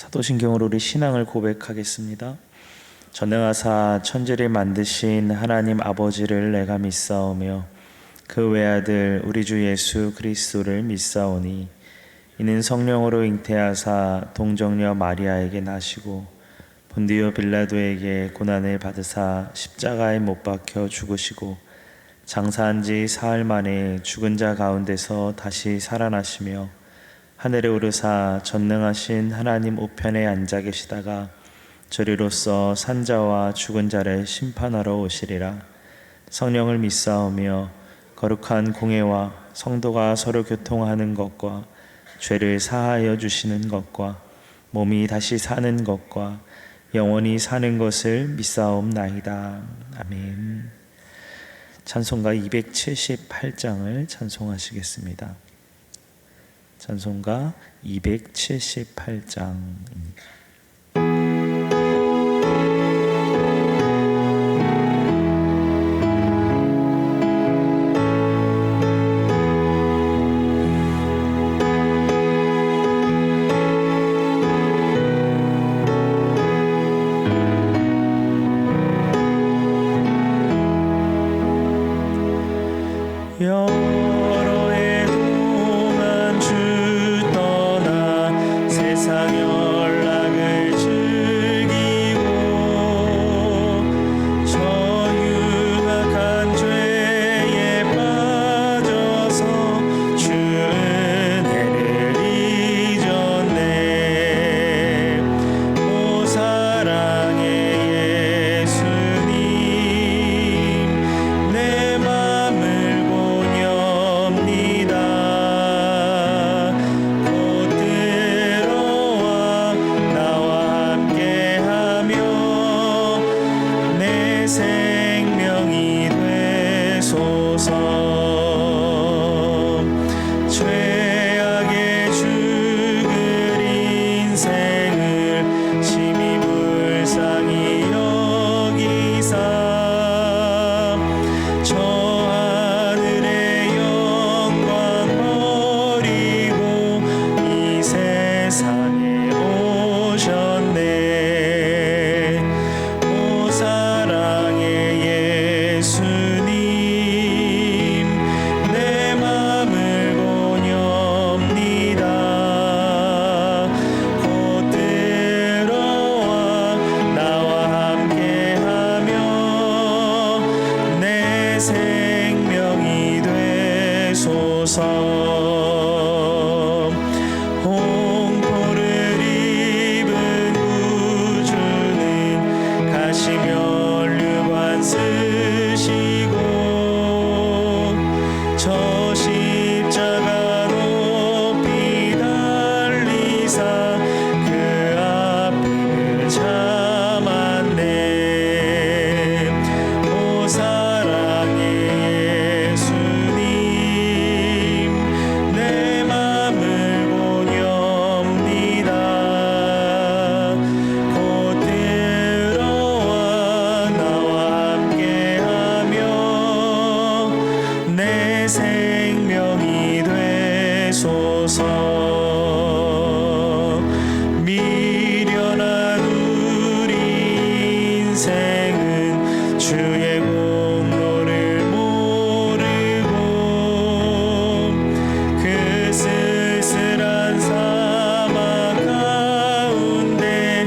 사도신경으로 우리 신앙을 고백하겠습니다. 전능하사 천지를 만드신 하나님 아버지를 내가 믿사오며 그 외아들 우리 주 예수 그리스도를 믿사오니 이는 성령으로 잉태하사 동정녀 마리아에게 나시고 본디오 빌라도에게 고난을 받으사 십자가에 못 박혀 죽으시고 장사한 지 사흘 만에 죽은 자 가운데서 다시 살아나시며 하늘에 오르사 전능하신 하나님 우편에 앉아 계시다가 저리로서 산자와 죽은 자를 심판하러 오시리라. 성령을 믿사오며 거룩한 공회와 성도가 서로 교통하는 것과 죄를 사하여 주시는 것과 몸이 다시 사는 것과 영원히 사는 것을 믿사옵나이다. 아멘. 찬송가 278장을 찬송하시겠습니다. 찬송가 278장입니다. 여러 해 동안 주 떠나 세상 연락을 즐기고 저 흉악한 죄에 빠져서 주 은혜를 잊었네. 오 사랑의 예수님 내 맘을 생명이 되소서. 죄악에 죽을 인생을 심히 불쌍히 여기사 저 하늘의 영광 버리고 이 세상에 오셨네. 오 사랑의 예수님 내 맘을 보렵니다. 곧 들어와 나와 함께하며 내 생명이 되소서. 홍포를 입은 구주는 가시면류관 쓰시고 저 십자가 높이 달리사 그 아픔을 참았네. 오 사랑의 예수님 내 맘을 보렵니다. 곧 들어와 나와 함께하며 내 생명이 되소서. 미련한 우리 인생은 주의 공로를 모르고 그 쓸쓸한 사막 가운데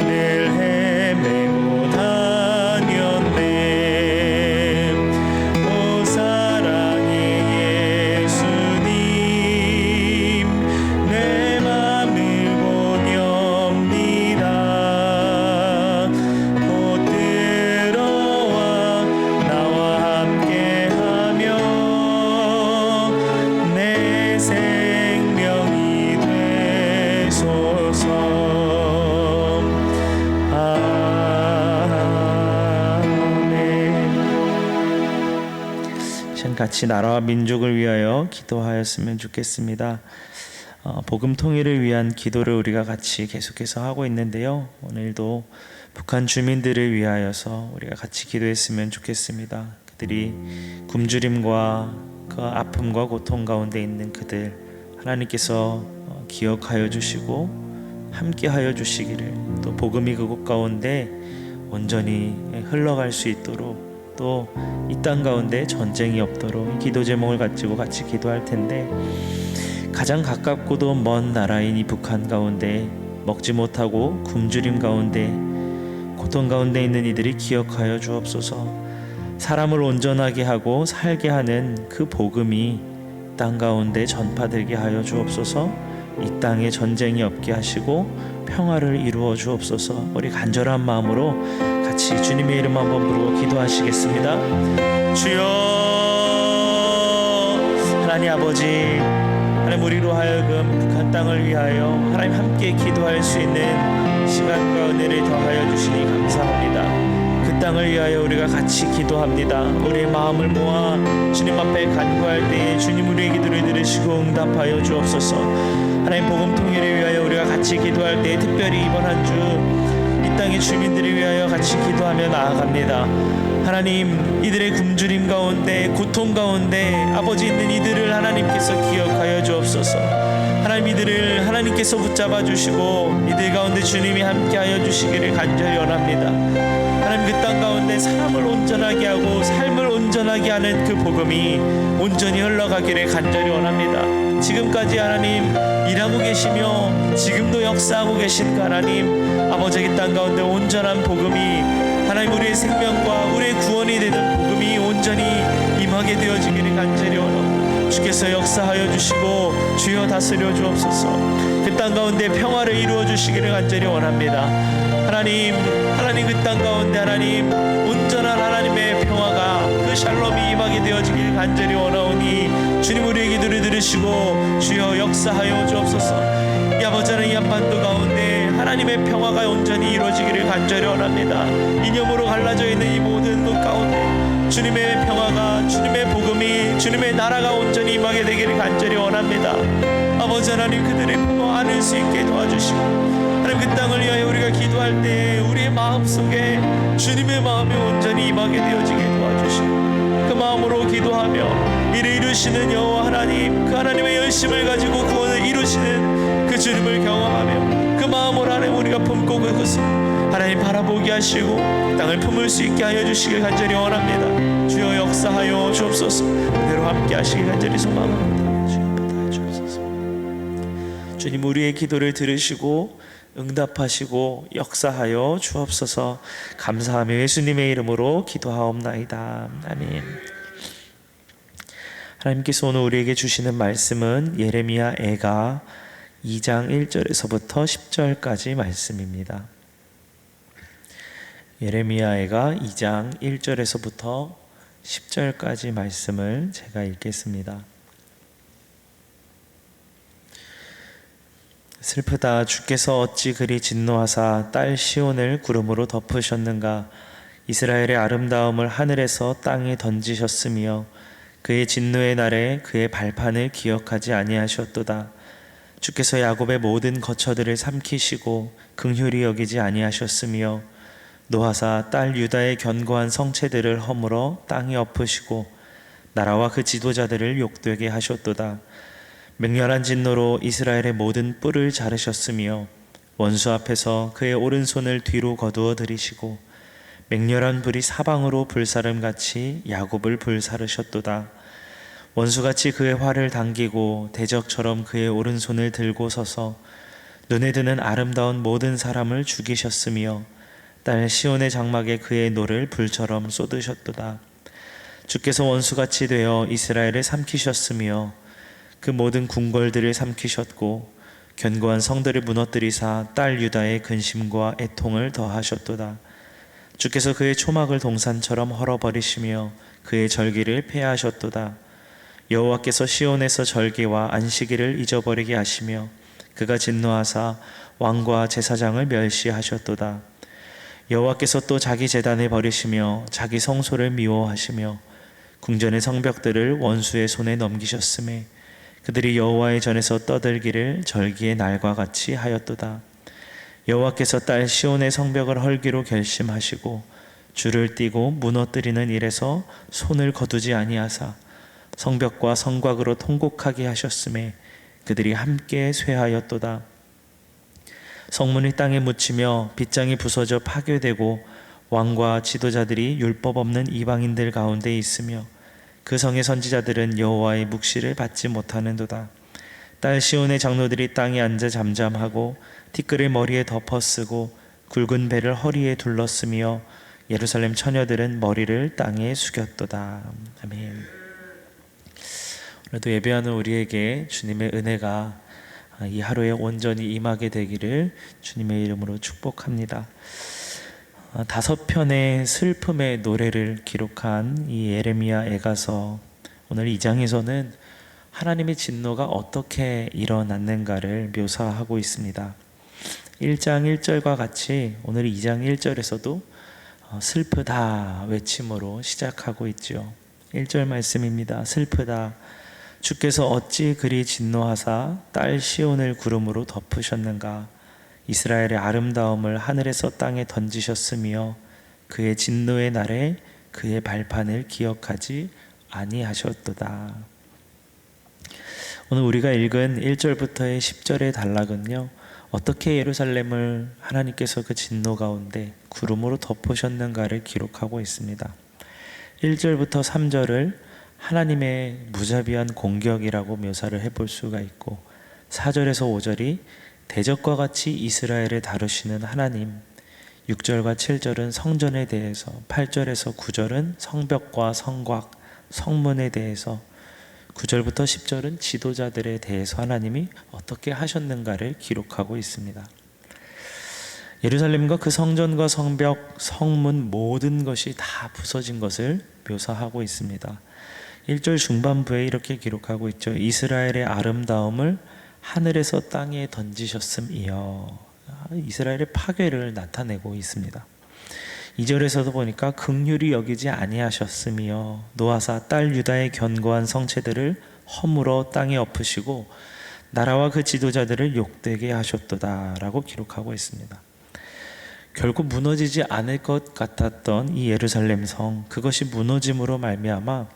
늘 헤매고 다녔네. 오 사랑의 예수님 내 맘을 보렵니다. 곧 들어와 나와 함께하며 내 생명이 되소서. 아멘. 같이 나라와 민족을 위하여 기도하였으면 좋겠습니다. 복음 통일을 위한 기도를 우리가 같이 계속해서 하고 있는데요. 오늘도 북한 주민들을 위하여서 우리가 같이 기도했으면 좋겠습니다. 그들이 굶주림과 그 아픔과 고통 가운데 있는 그들 하나님께서 기억하여 주시고 함께하여 주시기를, 또 복음이 그곳 가운데 온전히 흘러갈 수 있도록, 또 이 땅 가운데 전쟁이 없도록 기도 제목을 가지고 같이 기도할 텐데, 가장 가깝고도 먼 나라인 이 북한 가운데 먹지 못하고 굶주림 가운데 고통 가운데 있는 이들이 기억하여 주옵소서. 사람을 온전하게 하고 살게 하는 그 복음이 땅 가운데 전파되게 하여 주옵소서. 이 땅에 전쟁이 없게 하시고 평화를 이루어 주옵소서. 우리 간절한 마음으로 같이 주님의 이름 한번 부르고 기도하시겠습니다. 주여, 하나님 아버지, 하나님 우리로 하여금 북한 땅을 위하여 하나님 함께 기도할 수 있는 시간과 은혜를 더하여 주시니 감사합니다. 그 땅을 위하여 우리가 같이 기도합니다. 우리의 마음을 모아 주님 앞에 간구할 때에 주님 우리의 기도를 들으시고 응답하여 주옵소서. 하나님 복음 통일을 위하여 우리가 같이 기도할 때에, 특별히 이번 한 주 이 땅의 주민들을 위하여 같이 기도하며 나아갑니다. 하나님, 이들의 굶주림 가운데 고통 가운데 아버지 있는 이들을 하나님께서 기억하여 주옵소서. 하나님, 이들을 하나님께서 붙잡아 주시고 이들 가운데 주님이 함께하여 주시기를 간절히 원합니다. 하나님, 그 땅 가운데 사람을 온전하게 하고 삶을 온전하게 하는 그 복음이 온전히 흘러가기를 간절히 원합니다. 지금까지 하나님 일하고 계시며 지금도 역사하고 계신 그 하나님 아버지, 이 땅 가운데 온전한 복음이 하나님 우리의 생명과 우리의 구원이 되는 복음이 온전히 임하게 되어지기를 간절히 원하옵니다. 주께서 역사하여 주시고 주여 다스려 주옵소서. 그 땅 가운데 평화를 이루어 주시기를 간절히 원합니다. 하나님 그 땅 가운데 하나님 온전한 하나님의 평화가, 그 샬롬이 임하게 되어지기를 간절히 원하오니 주님 우리의 기도를 들으시고 주여 역사하여 주옵소서. 이 아버지 하나님, 이 한반도 가운데 하나님의 평화가 온전히 이루어지기를 간절히 원합니다. 이념으로 갈라져 있는 이 모든 것 가운데 주님의 평화가, 주님의 복음이, 주님의 나라가 온전히 임하게 되기를 간절히 원합니다. 아버지 하나님, 그들의 품어 안을 수 있게 도와주시고, 하나님 그 땅을 위하여 우리가 기도할 때 우리의 마음속에 주님의 마음이 온전히 임하게 되어지게 도와주시고, 그 마음으로 기도하며 이를 이루시는 여호와 하나님, 그 하나님의 열심을 가지고 구원을 이루시는 그 주님을 경험하며 그 마음으로 하나님 우리가 품고 그것을 하나님 바라보게 하시고 땅을 품을 수 있게 하여 주시길 간절히 원합니다. 주여 역사하여 주옵소서. 그대로 함께 하시길 간절히 소망합니다. 주여 받아 주옵소서. 주님 우리의 기도를 들으시고 응답하시고 역사하여 주옵소서. 감사하며 예수님의 이름으로 기도하옵나이다. 아멘. 하나님께서 오늘 우리에게 주시는 말씀은 예레미야 애가 2장 1절에서부터 10절까지 말씀입니다. 예레미야 애가 2장 1절에서부터 10절까지 말씀을 제가 읽겠습니다. 슬프다. 주께서 어찌 그리 진노하사 딸 시온을 구름으로 덮으셨는가. 이스라엘의 아름다움을 하늘에서 땅에 던지셨으며 그의 진노의 날에 그의 발판을 기억하지 아니하셨도다. 주께서 야곱의 모든 거처들을 삼키시고 긍휼히 여기지 아니하셨으며 노하사 딸 유다의 견고한 성체들을 허물어 땅에 엎으시고 나라와 그 지도자들을 욕되게 하셨도다. 맹렬한 진노로 이스라엘의 모든 뿔을 자르셨으며 원수 앞에서 그의 오른손을 뒤로 거두어 들이시고 맹렬한 불이 사방으로 불사름같이 야곱을 불사르셨도다. 원수같이 그의 활을 당기고 대적처럼 그의 오른손을 들고 서서 눈에 드는 아름다운 모든 사람을 죽이셨으며 딸 시온의 장막에 그의 노를 불처럼 쏟으셨도다. 주께서 원수같이 되어 이스라엘을 삼키셨으며 그 모든 궁궐들을 삼키셨고 견고한 성들을 무너뜨리사 딸 유다의 근심과 애통을 더하셨도다. 주께서 그의 초막을 동산처럼 헐어버리시며 그의 절기를 폐하셨도다. 여호와께서 시온에서 절기와 안식일을 잊어버리게 하시며 그가 진노하사 왕과 제사장을 멸시하셨도다. 여호와께서 또 자기 제단을 버리시며 자기 성소를 미워하시며 궁전의 성벽들을 원수의 손에 넘기셨음에 그들이 여호와의 전에서 떠들기를 절기의 날과 같이 하였도다. 여호와께서 딸 시온의 성벽을 헐기로 결심하시고 줄을 띠고 무너뜨리는 일에서 손을 거두지 아니하사 성벽과 성곽으로 통곡하게 하셨음에 그들이 함께 쇠하였도다. 성문이 땅에 묻히며 빗장이 부서져 파괴되고 왕과 지도자들이 율법 없는 이방인들 가운데 있으며 그 성의 선지자들은 여호와의 묵시를 받지 못하는도다. 딸 시온의 장로들이 땅에 앉아 잠잠하고 티끌을 머리에 덮어 쓰고 굵은 배를 허리에 둘렀으며 예루살렘 처녀들은 머리를 땅에 숙였도다. 아멘. 오늘도 예배하는 우리에게 주님의 은혜가 이 하루에 온전히 임하게 되기를 주님의 이름으로 축복합니다. 5편의 슬픔의 노래를 기록한 이 예레미야 애가서, 오늘 2장에서는 하나님의 진노가 어떻게 일어났는가를 묘사하고 있습니다. 1장 1절과 같이 오늘 2장 1절에서도 슬프다 외침으로 시작하고 있죠. 1절 말씀입니다. 슬프다. 주께서 어찌 그리 진노하사 딸 시온을 구름으로 덮으셨는가. 이스라엘의 아름다움을 하늘에서 땅에 던지셨으며 그의 진노의 날에 그의 발판을 기억하지 아니하셨도다. 오늘 우리가 읽은 1절부터의 10절의 단락은요, 어떻게 예루살렘을 하나님께서 그 진노 가운데 구름으로 덮으셨는가를 기록하고 있습니다. 1절부터 3절을 하나님의 무자비한 공격이라고 묘사를 해볼 수가 있고, 4절에서 5절이 대적과 같이 이스라엘을 다루시는 하나님, 6절과 7절은 성전에 대해서, 8절에서 9절은 성벽과 성곽, 성문에 대해서, 9절부터 10절은 지도자들에 대해서 하나님이 어떻게 하셨는가를 기록하고 있습니다. 예루살렘과 그 성전과 성벽, 성문 모든 것이 다 부서진 것을 묘사하고 있습니다. 1절 중반부에 이렇게 기록하고 있죠. 이스라엘의 아름다움을 하늘에서 땅에 던지셨음이여. 이스라엘의 파괴를 나타내고 있습니다. 2절에서도 보니까 긍휼히 여기지 아니하셨으며 노아사 딸 유다의 견고한 성체들을 허물어 땅에 엎으시고 나라와 그 지도자들을 욕되게 하셨도다 라고 기록하고 있습니다. 결국 무너지지 않을 것 같았던 이 예루살렘 성, 그것이 무너짐으로 말미암아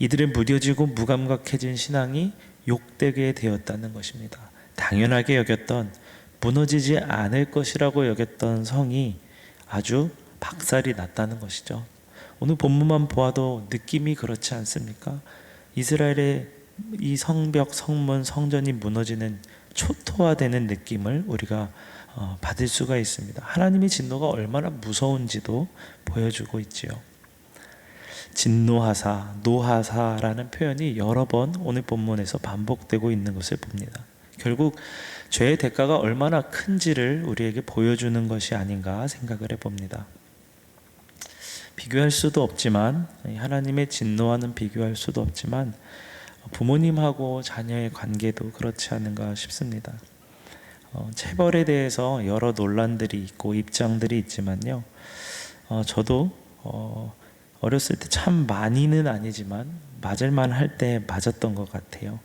이들의 무뎌지고 무감각해진 신앙이 욕되게 되었다는 것입니다. 당연하게 여겼던, 무너지지 않을 것이라고 여겼던 성이 아주 박살이 났다는 것이죠. 오늘 본문만 보아도 느낌이 그렇지 않습니까? 이스라엘의 이 성벽, 성문, 성전이 무너지는 초토화되는 느낌을 우리가 받을 수가 있습니다. 하나님의 진노가 얼마나 무서운지도 보여주고 있지요. 진노하사, 노하사라는 표현이 여러 번 오늘 본문에서 반복되고 있는 것을 봅니다. 결국 죄의 대가가 얼마나 큰지를 우리에게 보여주는 것이 아닌가 생각을 해봅니다. 비교할 수도 없지만, 하나님의 진노와는 비교할 수도 없지만 부모님하고 자녀의 관계도 그렇지 않은가 싶습니다. 체벌에 대해서 여러 논란들이 있고 입장들이 있지만요, 저도 어렸을 때 참 많이는 아니지만 맞을만 할 때 맞았던 것 같아요.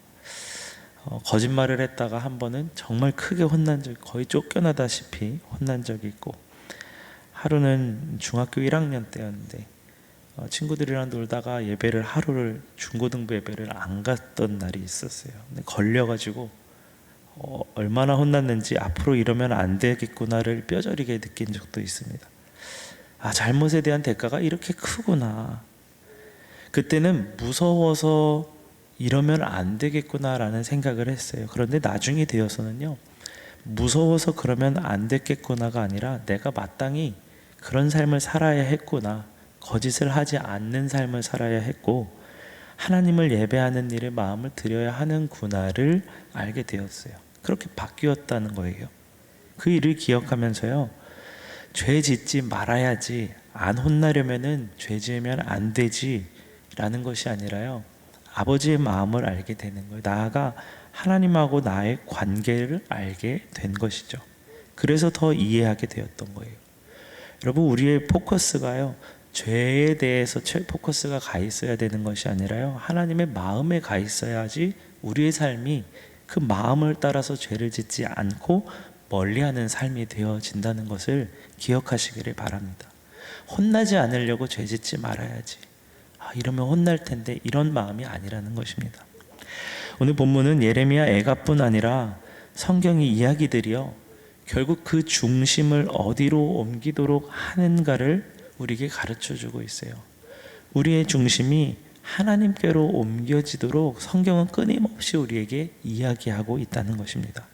거짓말을 했다가 한 번은 정말 크게 혼난 적, 거의 쫓겨나다시피 혼난 적이 있고, 하루는 중학교 1학년 때였는데 친구들이랑 놀다가 예배를 하루를, 중고등부 예배를 안 갔던 날이 있었어요. 근데 걸려가지고 얼마나 혼났는지 앞으로 이러면 안 되겠구나를 뼈저리게 느낀 적도 있습니다. 아, 잘못에 대한 대가가 이렇게 크구나. 그때는 무서워서 이러면 안 되겠구나라는 생각을 했어요. 그런데 나중에 되어서는요, 무서워서 그러면 안 됐겠구나가 아니라 내가 마땅히 그런 삶을 살아야 했구나, 거짓을 하지 않는 삶을 살아야 했고 하나님을 예배하는 일에 마음을 들여야 하는구나를 알게 되었어요. 그렇게 바뀌었다는 거예요. 그 일을 기억하면서요, 죄 짓지 말아야지, 안 혼나려면은 죄 지으면 안 되지 라는 것이 아니라요, 아버지의 마음을 알게 되는 거예요. 나아가 하나님하고 나의 관계를 알게 된 것이죠. 그래서 더 이해하게 되었던 거예요. 여러분, 우리의 포커스가요, 죄에 대해서 포커스가 가 있어야 되는 것이 아니라요, 하나님의 마음에 가 있어야지 우리의 삶이 그 마음을 따라서 죄를 짓지 않고 멀리하는 삶이 되어진다는 것을 기억하시기를 바랍니다. 혼나지 않으려고 죄 짓지 말아야지, 이러면 혼날 텐데, 이런 마음이 아니라는 것입니다. 오늘 본문은 예레미야 애가뿐 아니라 성경의 이야기들이요, 결국 그 중심을 어디로 옮기도록 하는가를 우리에게 가르쳐 주고 있어요. 우리의 중심이 하나님께로 옮겨지도록 성경은 끊임없이 우리에게 이야기하고 있다는 것입니다.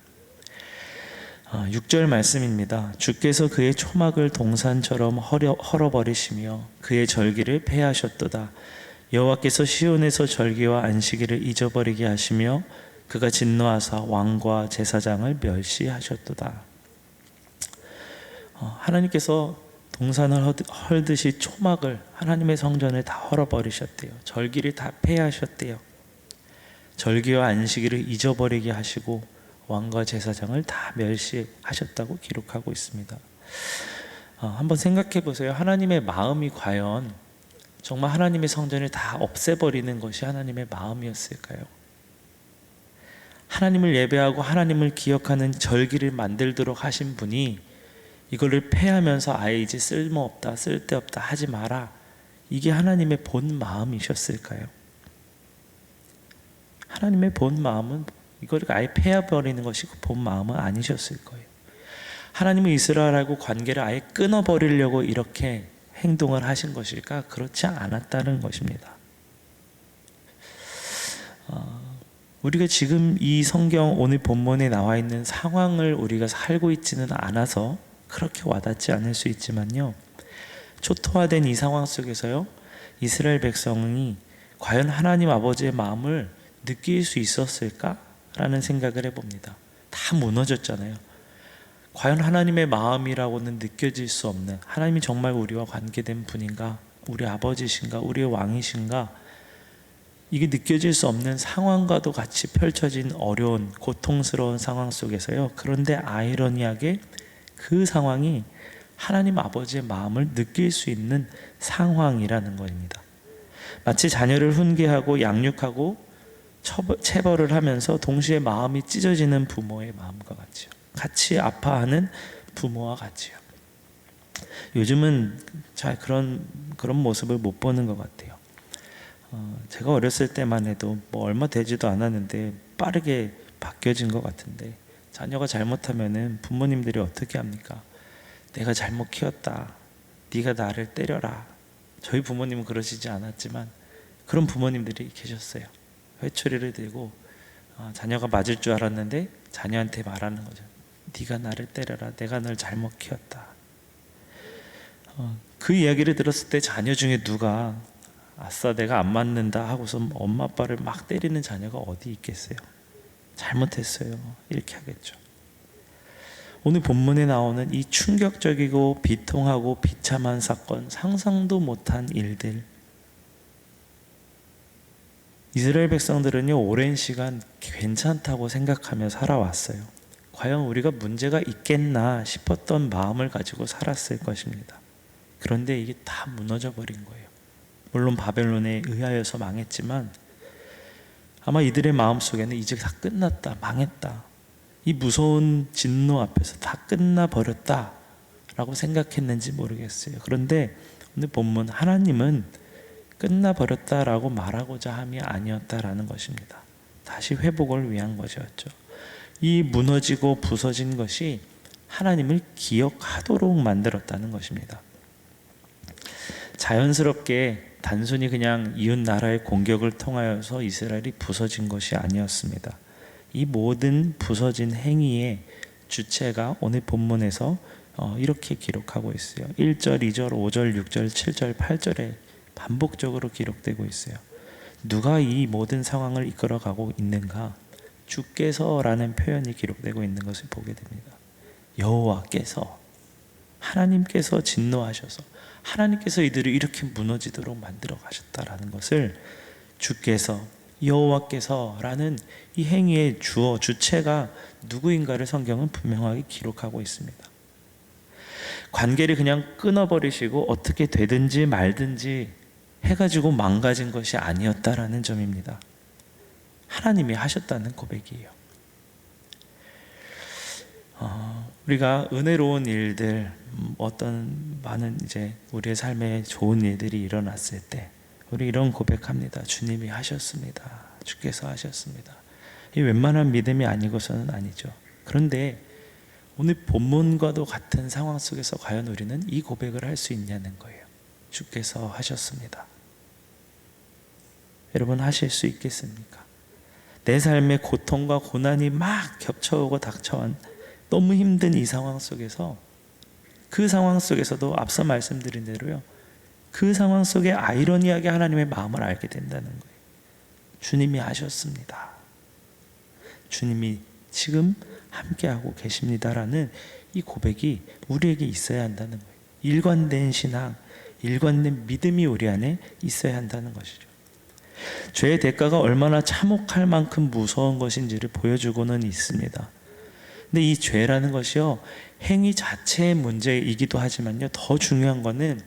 6절 말씀입니다. 주께서 그의 초막을 동산처럼 헐어버리시며 그의 절기를 폐하셨도다. 여호와께서 시온에서 절기와 안식일을 잊어버리게 하시며 그가 진노하사 왕과 제사장을 멸시하셨도다. 하나님께서 동산을 헐듯이 초막을, 하나님의 성전을 다 헐어버리셨대요. 절기를 다 폐하셨대요. 절기와 안식일을 잊어버리게 하시고 왕과 제사장을 다 멸시하셨다고 기록하고 있습니다. 한번 생각해 보세요. 하나님의 마음이 과연 정말 하나님의 성전을 다 없애버리는 것이 하나님의 마음이었을까요? 하나님을 예배하고 하나님을 기억하는 절기를 만들도록 하신 분이 이거를 폐하면서 아예 이제 쓸모없다, 쓸데없다, 하지 마라, 이게 하나님의 본 마음이셨을까요? 하나님의 본 마음은 이걸 아예 폐해버리는 것이 본 마음은 아니셨을 거예요. 하나님은 이스라엘하고 관계를 아예 끊어버리려고 이렇게 행동을 하신 것일까? 그렇지 않았다는 것입니다. 우리가 지금 이 성경 오늘 본문에 나와 있는 상황을 우리가 살고 있지는 않아서 그렇게 와닿지 않을 수 있지만요, 초토화된 이 상황 속에서요, 이스라엘 백성이 과연 하나님 아버지의 마음을 느낄 수 있었을까? 라는 생각을 해봅니다. 다 무너졌잖아요. 과연 하나님의 마음이라고는 느껴질 수 없는, 하나님이 정말 우리와 관계된 분인가, 우리 아버지신가, 우리의 왕이신가, 이게 느껴질 수 없는 상황과도 같이 펼쳐진 어려운 고통스러운 상황 속에서요, 그런데 아이러니하게 그 상황이 하나님 아버지의 마음을 느낄 수 있는 상황이라는 것입니다. 마치 자녀를 훈계하고 양육하고 체벌을 하면서 동시에 마음이 찢어지는 부모의 마음과 같이요, 같이 아파하는 부모와 같이요. 요즘은 잘 그런 모습을 못 보는 것 같아요. 제가 어렸을 때만 해도 뭐 얼마 되지도 않았는데 빠르게 바뀌어진 것 같은데, 자녀가 잘못하면은 부모님들이 어떻게 합니까? 내가 잘못 키웠다, 네가 나를 때려라. 저희 부모님은 그러시지 않았지만 그런 부모님들이 계셨어요. 회초리를 들고 자녀가 맞을 줄 알았는데 자녀한테 말하는 거죠. 네가 나를 때려라, 내가 널 잘못 키웠다. 그 이야기를 들었을 때 자녀 중에 누가 아싸 내가 안 맞는다 하고서 엄마 아빠를 막 때리는 자녀가 어디 있겠어요? 잘못했어요, 이렇게 하겠죠. 오늘 본문에 나오는 이 충격적이고 비통하고 비참한 사건, 상상도 못한 일들, 이스라엘 백성들은요, 오랜 시간 괜찮다고 생각하며 살아왔어요. 과연 우리가 문제가 있겠나 싶었던 마음을 가지고 살았을 것입니다. 그런데 이게 다 무너져 버린 거예요. 물론 바벨론에 의하여서 망했지만 아마 이들의 마음속에는 이제 다 끝났다, 망했다, 이 무서운 진노 앞에서 다 끝나버렸다 라고 생각했는지 모르겠어요. 그런데 오늘 본문, 하나님은 끝나버렸다라고 말하고자 함이 아니었다라는 것입니다. 다시 회복을 위한 것이었죠. 이 무너지고 부서진 것이 하나님을 기억하도록 만들었다는 것입니다. 자연스럽게 단순히 그냥 이웃 나라의 공격을 통하여서 이스라엘이 부서진 것이 아니었습니다. 이 모든 부서진 행위의 주체가 오늘 본문에서 이렇게 기록하고 있어요. 1절, 2절, 5절, 6절, 7절, 8절에 반복적으로 기록되고 있어요. 누가 이 모든 상황을 이끌어가고 있는가? 주께서라는 표현이 기록되고 있는 것을 보게 됩니다. 여호와께서, 하나님께서 진노하셔서 하나님께서 이들을 이렇게 무너지도록 만들어 가셨다라는 것을, 주께서, 여호와께서라는 이 행위의 주체가 누구인가를 성경은 분명하게 기록하고 있습니다. 관계를 그냥 끊어버리시고 어떻게 되든지 말든지 해가지고 망가진 것이 아니었다라는 점입니다. 하나님이 하셨다는 고백이에요. 우리가 은혜로운 일들, 어떤 많은 이제 우리의 삶에 좋은 일들이 일어났을 때 우리 이런 고백합니다. 주님이 하셨습니다. 주께서 하셨습니다. 이 웬만한 믿음이 아니고서는 아니죠. 그런데 오늘 본문과도 같은 상황 속에서 과연 우리는 이 고백을 할 수 있냐는 거예요. 주께서 하셨습니다. 여러분 하실 수 있겠습니까? 내 삶의 고통과 고난이 막 겹쳐오고 닥쳐온 너무 힘든 이 상황 속에서, 그 상황 속에서도 앞서 말씀드린 대로요, 그 상황 속에 아이러니하게 하나님의 마음을 알게 된다는 거예요. 주님이 하셨습니다. 주님이 지금 함께하고 계십니다라는 이 고백이 우리에게 있어야 한다는 거예요. 일관된 신앙, 일관된 믿음이 우리 안에 있어야 한다는 것이죠. 죄의 대가가 얼마나 참혹할 만큼 무서운 것인지를 보여주고는 있습니다. 근데 이 죄라는 것이요, 행위 자체의 문제이기도 하지만요, 더 중요한 거는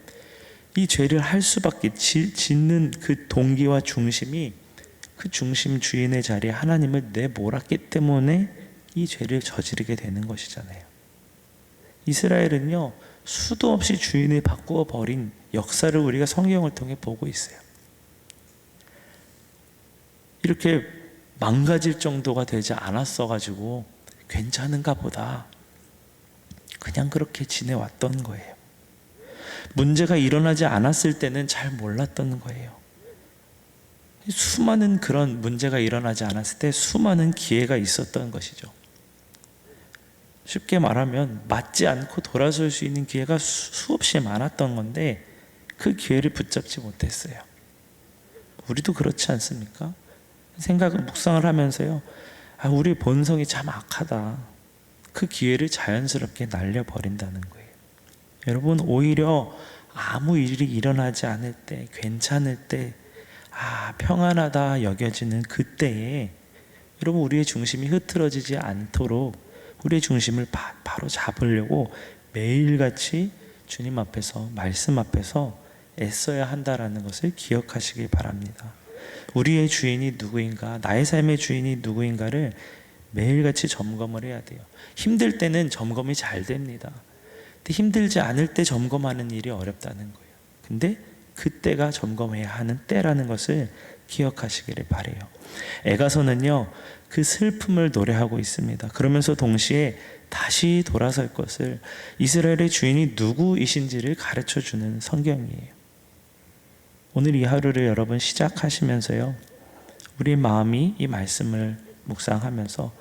이 죄를 할 수밖에, 짓는 그 동기와 중심이, 그 중심 주인의 자리에 하나님을 내몰았기 때문에 이 죄를 저지르게 되는 것이잖아요. 이스라엘은요, 수도 없이 주인을 바꾸어 버린 역사를 우리가 성경을 통해 보고 있어요. 이렇게 망가질 정도가 되지 않았어가지고 괜찮은가 보다, 그냥 그렇게 지내왔던 거예요. 문제가 일어나지 않았을 때는 잘 몰랐던 거예요. 수많은 그런 문제가 일어나지 않았을 때 수많은 기회가 있었던 것이죠. 쉽게 말하면 맞지 않고 돌아설 수 있는 기회가 수없이 많았던 건데 그 기회를 붙잡지 못했어요. 우리도 그렇지 않습니까? 묵상을 하면서요, 우리 본성이 참 악하다, 그 기회를 자연스럽게 날려버린다는 거예요. 여러분, 오히려 아무 일이 일어나지 않을 때, 괜찮을 때, 평안하다 여겨지는 그때에 여러분, 우리의 중심이 흐트러지지 않도록 우리의 중심을 바로 잡으려고 매일같이 주님 앞에서, 말씀 앞에서 애써야 한다라는 것을 기억하시기 바랍니다. 우리의 주인이 누구인가, 나의 삶의 주인이 누구인가를 매일같이 점검을 해야 돼요. 힘들 때는 점검이 잘 됩니다. 근데 힘들지 않을 때 점검하는 일이 어렵다는 거예요. 근데 그때가 점검해야 하는 때라는 것을 기억하시기를 바라요. 에가서는요, 그 슬픔을 노래하고 있습니다. 그러면서 동시에 다시 돌아설 것을, 이스라엘의 주인이 누구이신지를 가르쳐주는 성경이에요. 오늘 이 하루를 여러분 시작하시면서요, 우리 마음이 이 말씀을 묵상하면서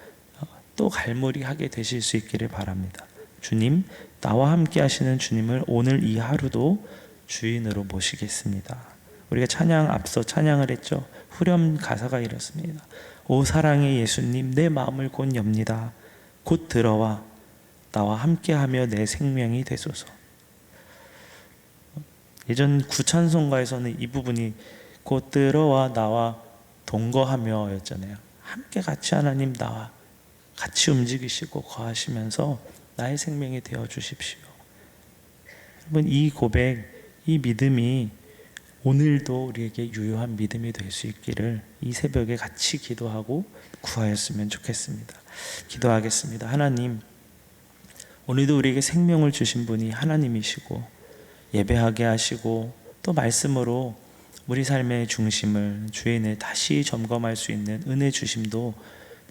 또 갈무리하게 되실 수 있기를 바랍니다. 주님, 나와 함께 하시는 주님을 오늘 이 하루도 주인으로 모시겠습니다. 우리가 앞서 찬양을 했죠. 후렴 가사가 이렇습니다. 오 사랑의 예수님, 내 마음을 곧 엽니다. 곧 들어와 나와 함께하며 내 생명이 되소서. 예전 구찬송가에서는 이 부분이 곧 들어와 나와 동거하며 였잖아요. 함께 같이 하나님 나와 같이 움직이시고 거하시면서 나의 생명이 되어 주십시오. 여러분, 이 고백, 이 믿음이 오늘도 우리에게 유효한 믿음이 될 수 있기를 이 새벽에 같이 기도하고 구하였으면 좋겠습니다. 기도하겠습니다. 하나님, 오늘도 우리에게 생명을 주신 분이 하나님이시고 예배하게 하시고 또 말씀으로 우리 삶의 중심을, 주인을 다시 점검할 수 있는 은혜 주심도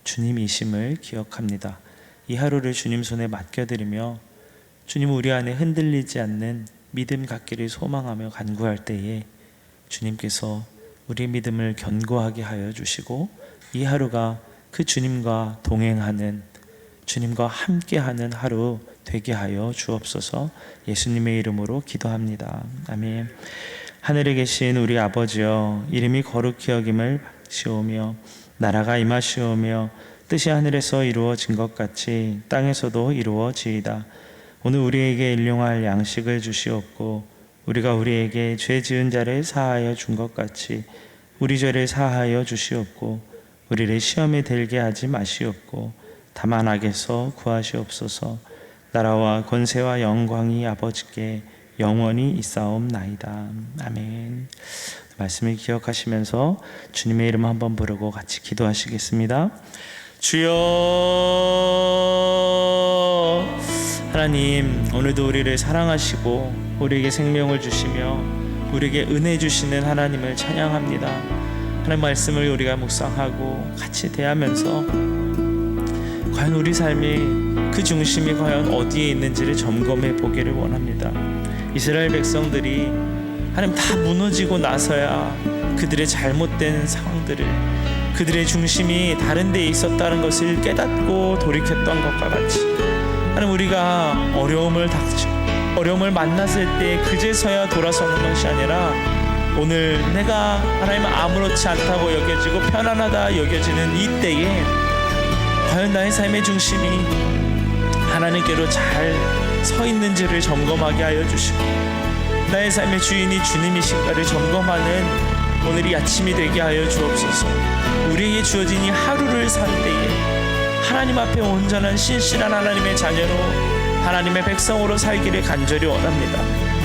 주님이심을 기억합니다. 이 하루를 주님 손에 맡겨드리며 주님, 우리 안에 흔들리지 않는 믿음 갖기를 소망하며 간구할 때에 주님께서 우리 믿음을 견고하게 하여 주시고 이 하루가 그 주님과 동행하는, 주님과 함께하는 하루 되게 하여 주옵소서. 예수님의 이름으로 기도합니다. 아멘. 하늘에 계신 우리 아버지여, 이름이 거룩히 여김을 받으시오며 나라가 임하시오며 뜻이 하늘에서 이루어진 것 같이 땅에서도 이루어지이다. 오늘 우리에게 일용할 양식을 주시옵고 우리가 우리에게 죄 지은 자를 사하여 준 것 같이 우리 죄를 사하여 주시옵고 우리를 시험에 들게 하지 마시옵고 다만 악에서 구하시옵소서. 나라와 권세와 영광이 아버지께 영원히 있사옵나이다. 아멘. 말씀을 기억하시면서 주님의 이름 한번 부르고 같이 기도하시겠습니다. 주여, 하나님, 오늘도 우리를 사랑하시고 우리에게 생명을 주시며 우리에게 은혜 주시는 하나님을 찬양합니다. 하나님 말씀을 우리가 묵상하고 같이 대하면서 과연 우리 삶이 그 중심이 과연 어디에 있는지를 점검해 보기를 원합니다. 이스라엘 백성들이 하나님 다 무너지고 나서야 그들의 잘못된 상황들을, 그들의 중심이 다른 데에 있었다는 것을 깨닫고 돌이켰던 것과 같이, 하나님 우리가 어려움을 만났을 때 그제서야 돌아서는 것이 아니라 오늘 내가 하나님 아무렇지 않다고 여겨지고 편안하다 여겨지는 이 때에 과연 나의 삶의 중심이 하나님께로 잘 서 있는지를 점검하게 하여 주시고, 나의 삶의 주인이 주님이신가를 점검하는 오늘이 아침이 되게 하여 주옵소서. 우리에게 주어진 이 하루를 살 때에 하나님 앞에 온전한 신실한 하나님의 자녀로, 하나님의 백성으로 살기를 간절히 원합니다.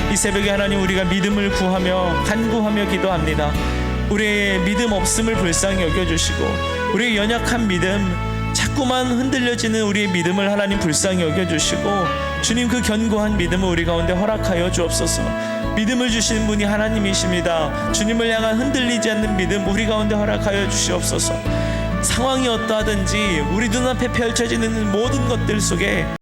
이 새벽에 하나님, 우리가 믿음을 구하며 간구하며 기도합니다. 우리의 믿음 없음을 불쌍히 여겨주시고, 우리의 연약한 믿음, 자꾸만 흔들려지는 우리의 믿음을 하나님 불쌍히 여겨주시고, 주님 그 견고한 믿음을 우리 가운데 허락하여 주옵소서. 믿음을 주시는 분이 하나님이십니다. 주님을 향한 흔들리지 않는 믿음 우리 가운데 허락하여 주시옵소서. 상황이 어떠하든지 우리 눈앞에 펼쳐지는 모든 것들 속에